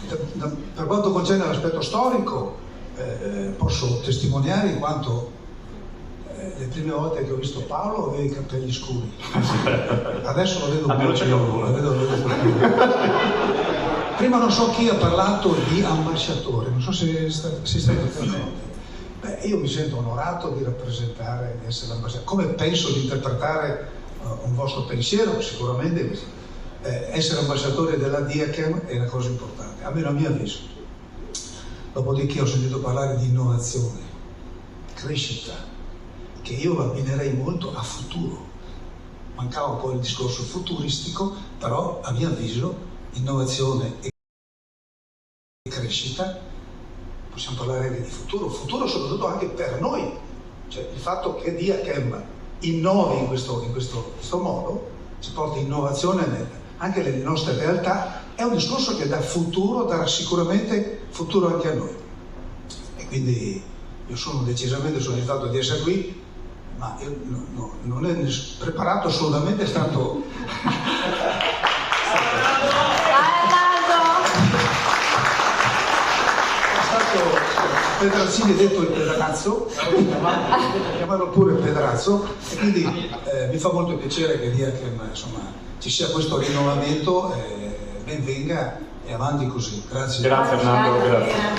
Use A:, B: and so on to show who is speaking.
A: Per quanto concerne l'aspetto storico, posso testimoniare in quanto le prime volte che ho visto Paolo aveva i capelli scuri, adesso lo vedo più più. Prima non so chi ha parlato di ambasciatore, non so se sei stato presente. Beh, io mi sento onorato di rappresentare, di essere l'ambasciatore. Come penso di interpretare un vostro pensiero? Sicuramente essere ambasciatore della Diachem è una cosa importante, almeno a mio avviso. Dopodiché ho sentito parlare di innovazione, crescita, che io abbinerei molto a futuro. Mancava un po' il discorso futuristico, però a mio avviso innovazione e crescita, possiamo parlare di futuro soprattutto anche per noi, cioè il fatto che Diachem innovi in questo modo, ci porta innovazione anche nelle nostre realtà, è un discorso che dà futuro, darà sicuramente futuro anche a noi. E quindi io sono decisamente soddisfatto di essere qui, ma io non è preparato assolutamente, è stato... Pedrazzini è detto il Pedrazzo, chiamarlo pure il Pedrazzo, e quindi mi fa molto piacere che Diachem, insomma, ci sia questo rinnovamento, ben venga e avanti così. Grazie.
B: Grazie Fernando, grazie.